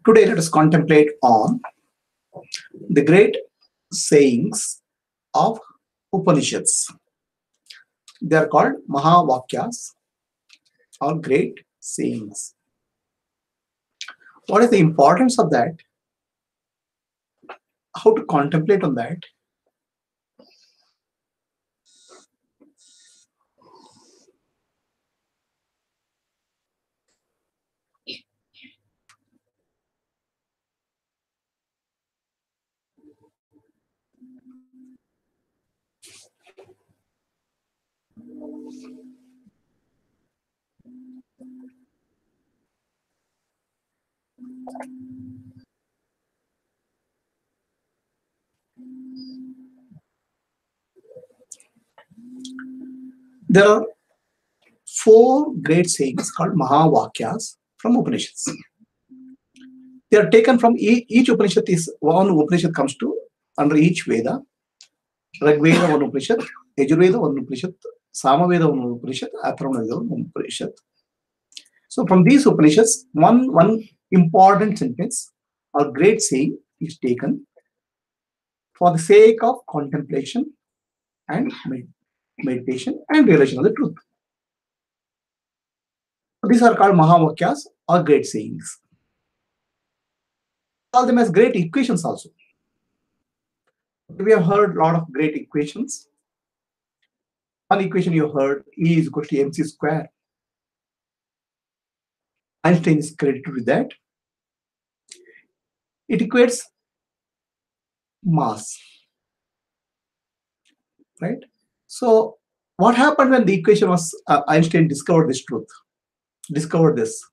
Today, let us contemplate on the great sayings of Upanishads. They are called Mahavakyas or great sayings. What is the importance of that? How to contemplate on that? There are four great sayings called Mahavakyas from Upanishads. They are taken from each Upanishad is one Upanishad comes to under each Veda. Rig Veda one Upanishad, Yajurveda one Upanishad, Samaveda one Upanishad, Atharvana Veda one Upanishad. So from these Upanishads, one important sentence or great saying is taken for the sake of contemplation and meditation and realization of the truth. These are called Mahavakyas or great sayings. Call them as great equations also. We have heard a lot of great equations. One equation you heard, E is equal to mc square. Einstein is credited with that. It equates mass, right? So what happened when the equation was Einstein discovered this truth, discovered this?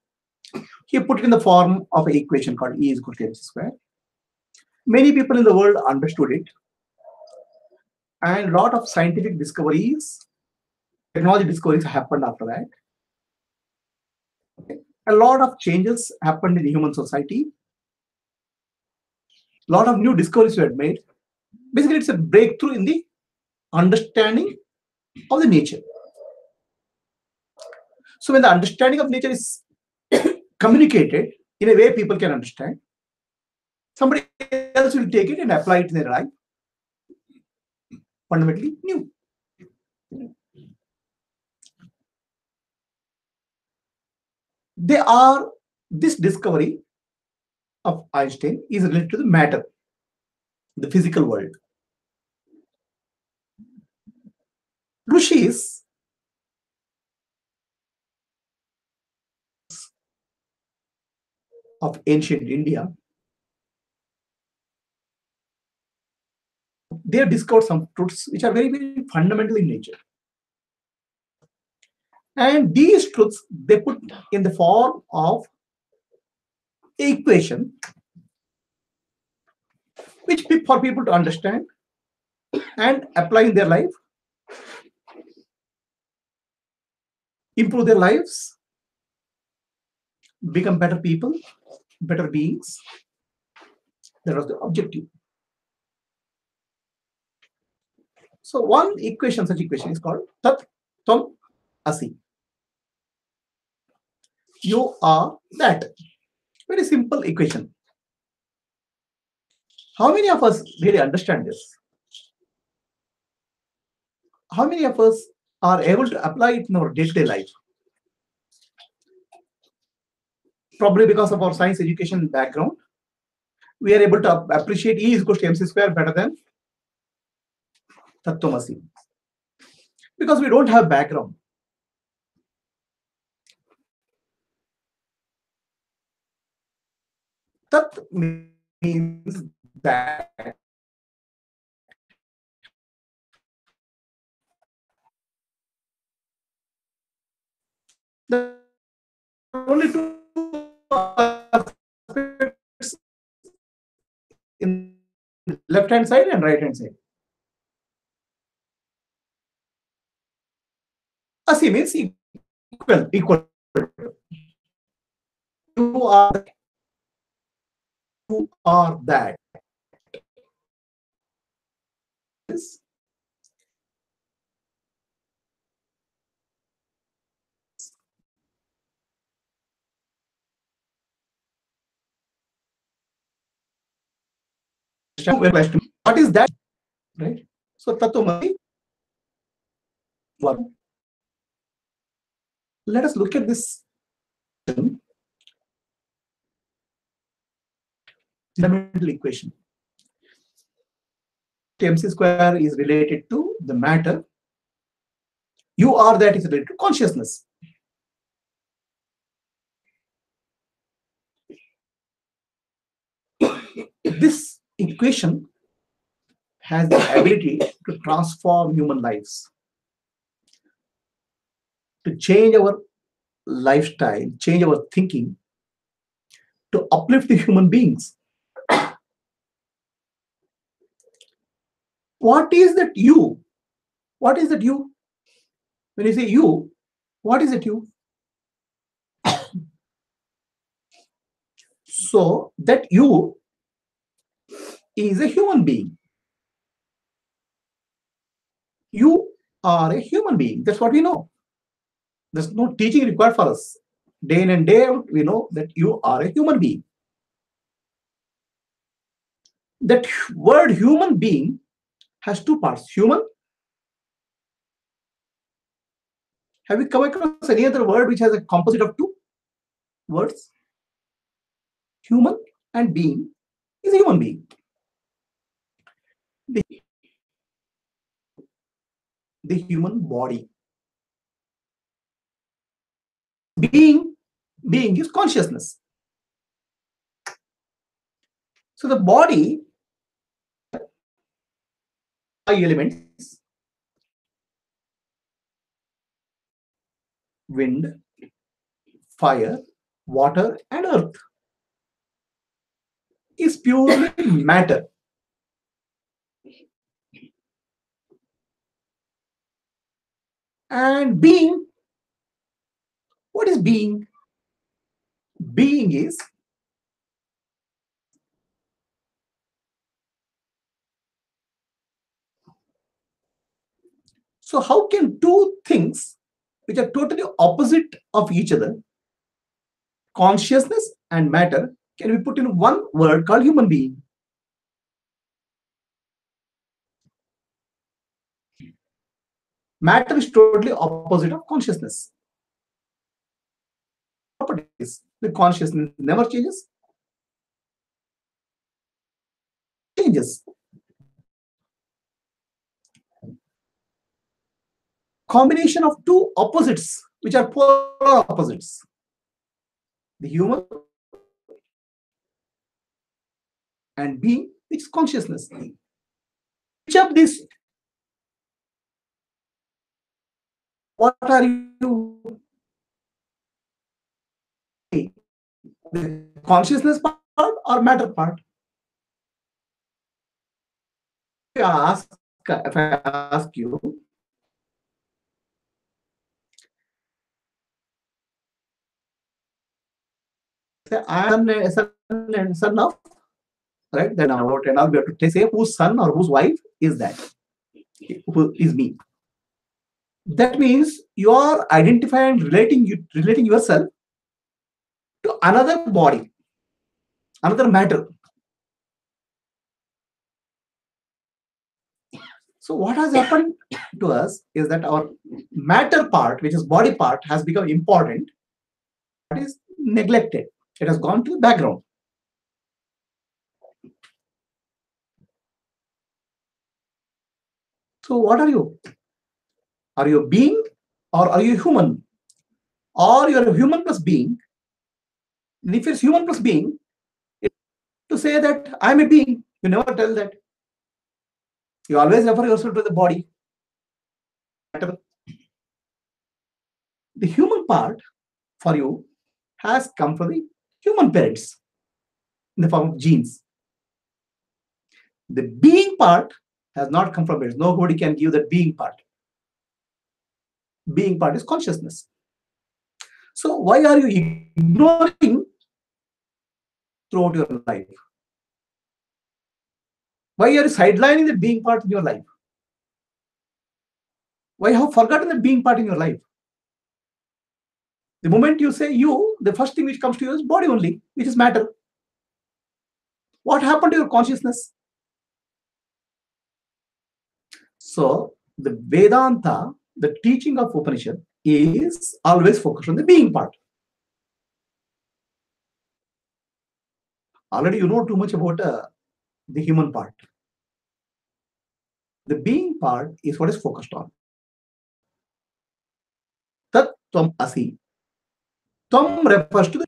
He put it in the form of an equation called E is equal to mc square. Many people in the world understood it, and a lot of scientific discoveries, technology discoveries happened after that. A lot of changes happened in the human society. A lot of new discoveries were made. Basically, it's a breakthrough in the understanding of the nature. So when the understanding of nature is communicated in a way people can understand, somebody else will take it and apply it in their life. Fundamentally new. This discovery of Einstein is related to the matter, the physical world. Rishis of ancient India, they have discovered some truths which are very, very fundamental in nature. And these truths they put in the form of equation, which for people to understand and apply in their life, improve their lives, become better people, better beings. That was the objective. So one equation, such equation is called Tat Tvam Asi. You are that. Very simple equation. How many of us really understand this? How many of us are able to apply it in our day-to-day life? Probably because of our science education background, we are able to appreciate E is equal to mc square better than Tattvamasi. Because we don't have background. Tat means that the only two aspects in left hand side and right hand side. Asi means equal. You are that. What is that? Right? So Tatvamasi, let us look at this fundamental equation. MC square is related to the matter. You are that is related to consciousness. This equation has the ability to transform human lives, to change our lifestyle, change our thinking, to uplift the human beings. What is that you? What is that you? When you say you, what is it you? So that you is a human being. You are a human being. That's what we know. There's no teaching required for us. Day in and day out, we know that you are a human being. That word human being has two parts. Human. Have you come across any other word which has a composite of two words? Human and being is a human being. The human body. Being is consciousness. So the body, five elements: wind, fire, water, and earth, is purely matter. And being, what is being? Being is so how can two things which are totally opposite of each other, consciousness and matter, can be put in one word called human being? Matter is totally opposite of consciousness. Properties. The consciousness never changes. Combination of two opposites, which are polar opposites. The human and being, which is consciousness. Which of these? What are you? The consciousness part or matter part? If I ask you, say I am a son of, right? Then about and all we have to say whose son or whose wife is that? Who is me? That means you are identifying, relating yourself to another body, another matter. So what has happened to us is that our matter part, which is body part, has become important, but is neglected. It has gone to the background. So what are you? Are you a being or are you a human? Or you are a human plus being. And if it's human plus being, to say that I'm a being, you never tell that. You always refer yourself to the body. The human part for you has come from the human parents in the form of genes. The being part has not come from parents. Nobody can give that being part. Being part is consciousness. So why are you ignoring throughout your life? Why are you sidelining the being part in your life? Why have you forgotten the being part in your life? The moment you say you, the first thing which comes to you is body only, which is matter. What happened to your consciousness? So the Vedanta, the teaching of Upanishad, is always focused on the being part. Already you know too much about the human part. The being part is what is focused on. Tat Tvam Asi. Tvam refers to the.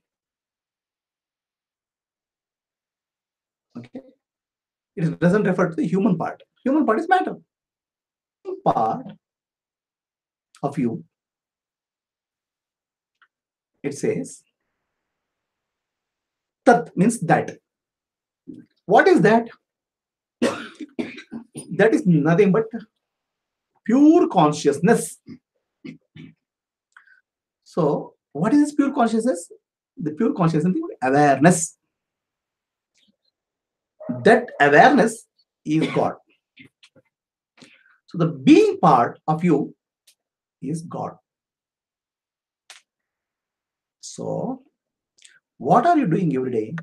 Okay. It doesn't refer to the human part. Human part is matter. Part of you. It says Tat means that. What is that? That is nothing but pure consciousness. So, what is this pure consciousness? The pure consciousness is awareness. That awareness is God. So, the being part of you is God. So, what are you doing every day?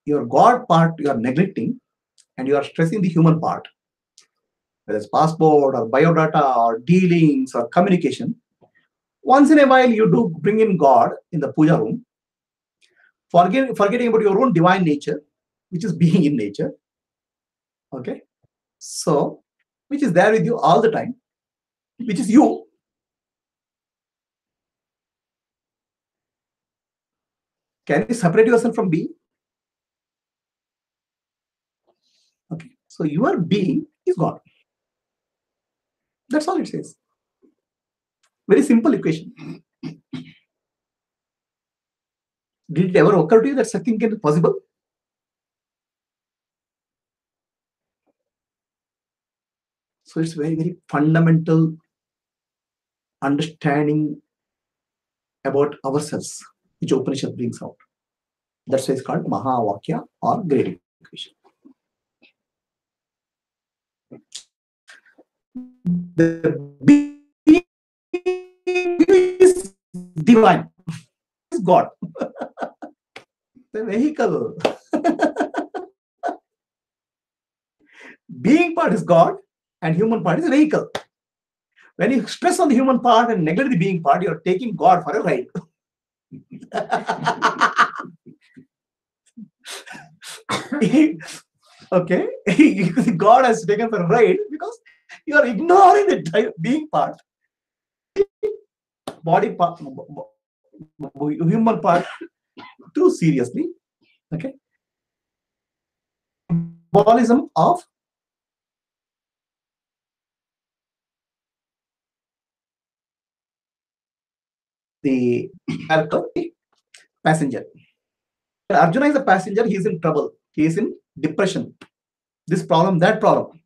Your God part you are neglecting and you are stressing the human part, whether it's passport or biodata or dealings or communication. Once in a while, you do bring in God in the puja room, forgetting about your own divine nature, which is being in nature. Okay. So, which is there with you all the time, which is you. Can you separate yourself from being? Okay. So, your being is God. That's all it says. Very simple equation. Did it ever occur to you that such thing can be possible? So, it's very, very fundamental understanding about ourselves, which Upanishad brings out. That's why it's called Mahavakya or great equation. The being is divine, is God. The vehicle. Being part is God and human part is a vehicle. When you stress on the human part and neglect the being part, you're taking God for a ride. Okay, God has taken for a ride because you are ignoring the being part, body part, human part too seriously. Okay, symbolism of the passenger. Arjuna is a passenger. He is in trouble. He is in depression. This problem, that problem.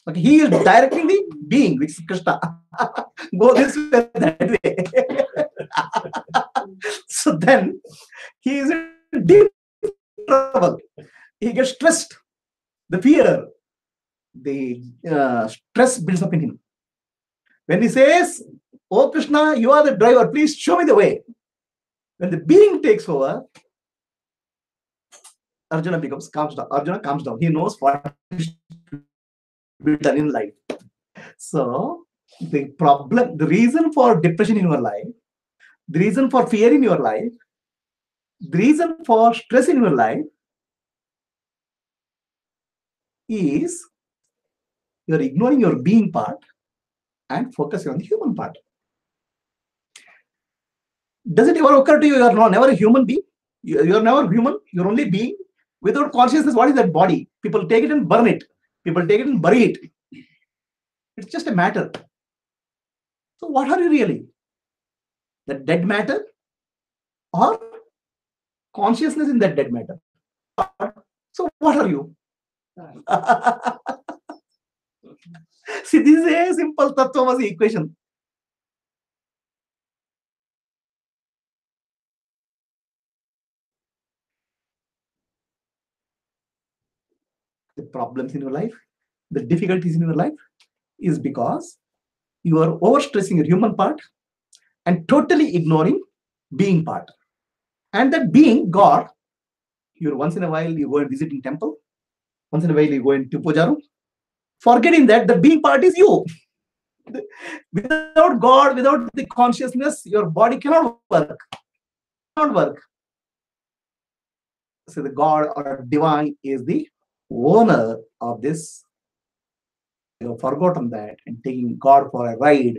Okay, he is directing the being, which is Krishna. Go this way, that way. So then he is in deep trouble. He gets stressed. The fear, the stress builds up in him. When he says, "Oh Krishna, you are the driver, please show me the way." When the being takes over, Arjuna calms down. Arjuna calms down. He knows what is to be done in life. So the problem, the reason for depression in your life, the reason for fear in your life, the reason for stress in your life is you're ignoring your being part and focusing on the human part. Does it ever occur to you are never a human being? You're never human, you're only being. Without consciousness, what is that body? People take it and burn it. People take it and bury it. It's just a matter. So what are you really? The dead matter or consciousness in that dead matter? So what are you? See, this is a simple Tattvamasi equation. The problems in your life, the difficulties in your life is because you are overstressing your human part and totally ignoring being part. And that being, God, you're once in a while you go and visit in temple, once in a while you go into puja room, forgetting that the being part is you. Without God, without the consciousness, your body cannot work. Cannot work. So the God or divine is the owner of this. You have forgotten that and taking God for a ride